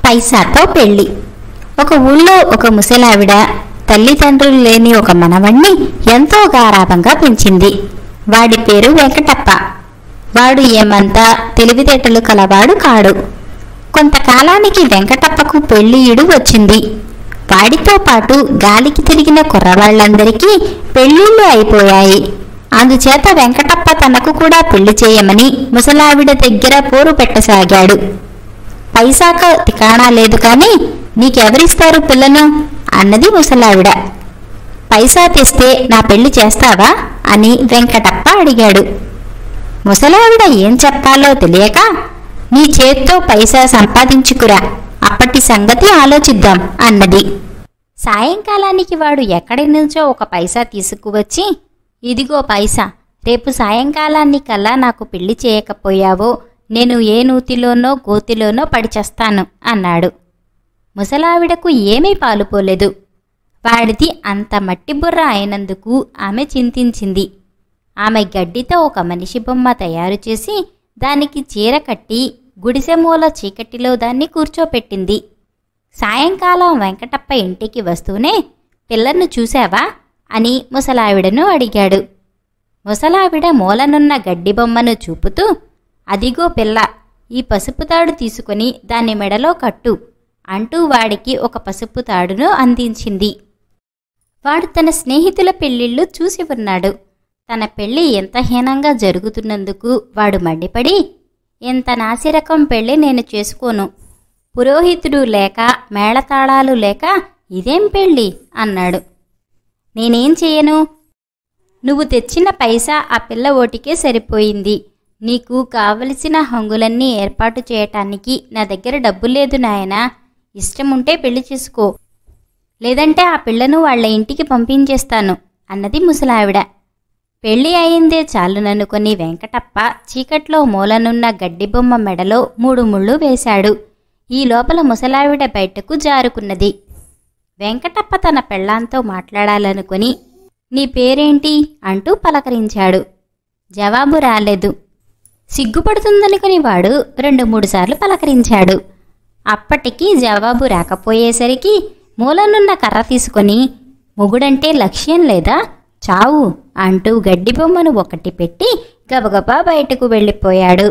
పైసాతో పెళ్లి. ఒక ఊళ్ళో ఒక ముసలావిడ తల్లిదండ్రులు లేని ఒక మనవణ్ణి ఎంతో గారాబంగా పెంచింది. వాడి పేరు వెంకటప్ప. వాడు ఏమంతా తెలివితేటలు కలవాడు కాడు. కొంతకాలానికి వెంకటప్పకు పెళ్లియుడు వచ్చింది. వాడితో పాటు గాలికి తిరిగిన కుర్రవాళ్లందరికీ పెళ్లిళ్ళు అయిపోయాయి. అందుచేత వెంకటప్ప తనకు కూడా పెళ్లి చేయమని ముసలావిడ దగ్గర పోరు పెట్టసాగాడు. పైసాక తికాణా లేదు కానీ నీకెవరిస్తారు పిల్లను అన్నది ముసలావిడ. పైసా తెస్తే నా పెళ్లి చేస్తావా అని వెంకటప్ప అడిగాడు. ముసలావిడ ఏం చెప్పాలో తెలియక నీ చేత్తో పైసా సంపాదించుకురా, అప్పటి సంగతి ఆలోచిద్దాం అన్నది. సాయంకాలానికి వాడు ఎక్కడి నుంచో ఒక పైసా తీసుకువచ్చి, ఇదిగో పైసా, రేపు సాయంకాలానికల్లా నాకు పెళ్లి చేయకపోయావో నేను ఏ నూతిలోనో గోతిలోనో పడిచేస్తాను అన్నాడు. ముసలావిడకు ఏమీ పాలుపోలేదు. వాడిది అంత మట్టి బుర్ర అయినందుకు ఆమె చింతించింది. ఆమె గడ్డితో ఒక మనిషి బొమ్మ తయారు చేసి దానికి చీర కట్టి గుడిసెమూల చీకటిలో దాన్ని కూర్చోపెట్టింది. సాయంకాలం వెంకటప్ప ఇంటికి వస్తూనే పిల్లను చూశావా అని ముసలావిడను అడిగాడు. ముసలావిడ మూలనున్న గడ్డి బొమ్మను చూపుతూ, అదిగో పిల్ల, ఈ పసుపు తాడు తీసుకుని దాన్ని మెడలో కట్టు అంటూ వాడికి ఒక పసుపు తాడును అందించింది. వాడు తన స్నేహితుల పెళ్లిళ్ళు చూసి ఉన్నాడు. తన పెళ్లి ఎంత హీనంగా జరుగుతున్నందుకు వాడు మండిపడి, ఇంత నాసిరకం పెళ్లి నేను చేసుకోను, పురోహితుడు లేక మేళతాళాలు లేక ఇదేం పెళ్ళి అన్నాడు. నేనేం చేయను, నువ్వు తెచ్చిన పైసా ఆ పిల్ల ఓటికే సరిపోయింది. నీకు కావలసిన హంగులన్నీ ఏర్పాటు చేయటానికి నా దగ్గర డబ్బు లేదు నాయనా. ఇష్టముంటే పెళ్లి చేసుకో, లేదంటే ఆ పిల్లను వాళ్ల ఇంటికి పంపించేస్తాను అన్నది ముసలావిడ. పెళ్లి అయిందే చాలుననుకొని వెంకటప్ప చీకట్లో మూలనున్న గడ్డిబొమ్మ మెడలో 3 ముళ్ళు వేశాడు. ఈ లోపల ముసలావిడ బయటకు జారుకున్నది. వెంకటప్ప తన పెళ్లాంతో మాట్లాడాలనుకుని, నీ పేరేంటి అంటూ పలకరించాడు. జవాబు రాలేదు. సిగ్గుపడుతుందనుకుని వాడు 2-3 సార్లు పలకరించాడు. అప్పటికీ జవాబు రాకపోయేసరికి మూలనున్న కర్ర తీసుకొని, మొగుడంటే లక్ష్యం లేదా, చావు అంటూ గడ్డిబొమ్మను ఒకటి పెట్టి గబగబా బయటకు వెళ్ళిపోయాడు.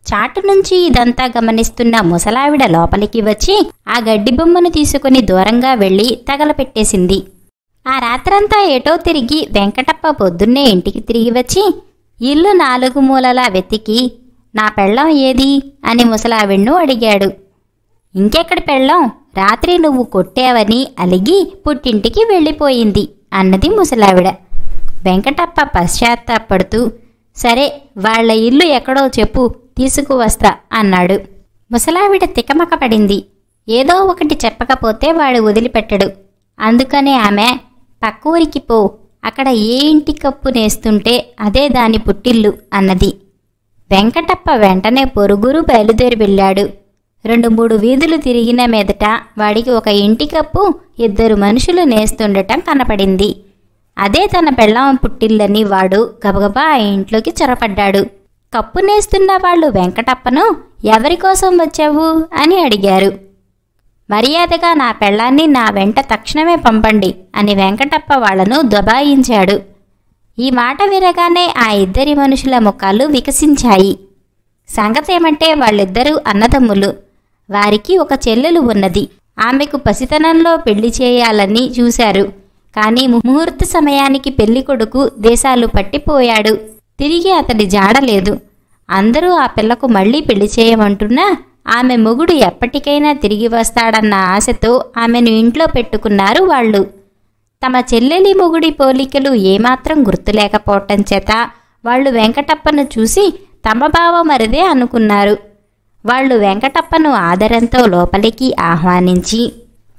చాటు నుంచి ఇదంతా గమనిస్తున్న ముసలావిడ లోపలికి వచ్చి ఆ గడ్డిబొమ్మను తీసుకుని దూరంగా వెళ్లి తగలపెట్టేసింది. ఆ రాత్రంతా ఏటో తిరిగి వెంకటప్ప పొద్దున్నే ఇంటికి తిరిగి వచ్చి ఇల్లు 4 మూలలా వెతికి, నా పెళ్ళం ఏది అని ముసలావిడ్ను అడిగాడు. ఇంకెక్కడి పెళ్ళం, రాత్రి నువ్వు కొట్టావని అలిగి పుట్టింటికి వెళ్ళిపోయింది అన్నది ముసలావిడ. వెంకటప్ప పశ్చాత్తాపడుతూ, సరే వాళ్ల ఇల్లు ఎక్కడో చెప్పు, తీసుకువస్తా అన్నాడు. ముసలావిడ తికమక పడింది. ఏదో ఒకటి చెప్పకపోతే వాడు వదిలిపెట్టడు. అందుకనే ఆమె, పక్క ఊరికి పో, అక్కడ ఏ ఇంటి కప్పు నేస్తుంటే అదే దాని పుట్టిల్లు అన్నది. వెంకటప్ప వెంటనే పొరుగురు బయలుదేరి వెళ్ళాడు. 2-3 వీధులు తిరిగిన మీదట వాడికి ఒక ఇంటి కప్పు 2 మనుషులు నేస్తుండటం కనపడింది. అదే తన పెళ్ళాం పుట్టిల్లని వాడు గబగబా ఆ ఇంట్లోకి చొరపడ్డాడు. కప్పు నేస్తున్న వాళ్ళు వెంకటప్పను, ఎవరికోసం వచ్చావు అని అడిగారు. మర్యాదగా నా పెళ్ళాన్ని నా వెంట తక్షణమే పంపండి అని వెంకటప్ప వాళ్లను దబాయించాడు. ఈ మాట వినగానే ఆ 2 మనుషుల ముఖాలు వికసించాయి. సంగతేమంటే వాళ్ళిద్దరూ అన్నదమ్ములు. వారికి ఒక చెల్లెలు ఉన్నది. ఆమెకు పసితనంలో పెళ్లి చేయాలని చూశారు. కానీ ముహూర్త సమయానికి పెళ్లి కొడుకు దేశాలు పట్టిపోయాడు. తిరిగి అతడి జాడలేదు. అందరూ ఆ పిల్లకు మళ్లీ పెళ్లి చేయమంటున్నా ఆమె మొగుడు ఎప్పటికైనా తిరిగి వస్తాడన్న ఆశతో ఆమెను ఇంట్లో పెట్టుకున్నారు వాళ్ళు. తమ చెల్లెలి మొగుడి పోలికలు ఏమాత్రం గుర్తులేకపోవటం చేత వాళ్ళు వెంకటప్పను చూసి తమ బావమరిదే అనుకున్నారు. వాళ్ళు వెంకటప్పను ఆదరంతో లోపలికి ఆహ్వానించి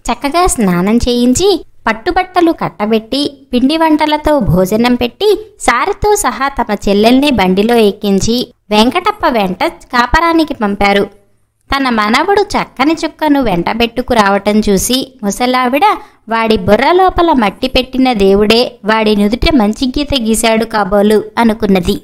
చక్కగా స్నానం చేయించి పట్టుబట్టలు కట్టబెట్టి పిండి వంటలతో భోజనం పెట్టి సారితో సహా తమ చెల్లెల్ని బండిలో ఎక్కించి వెంకటప్ప వెంట కాపరానికి పంపారు. తన మనవడు చక్కని చుక్కను వెంటబెట్టుకు రావటం చూసి ముసలావిడ, వాడి బుర్ర లోపల మట్టి పెట్టిన దేవుడే వాడి నుదుట మంచి గీత గీశాడు కాబోలు అనుకున్నది.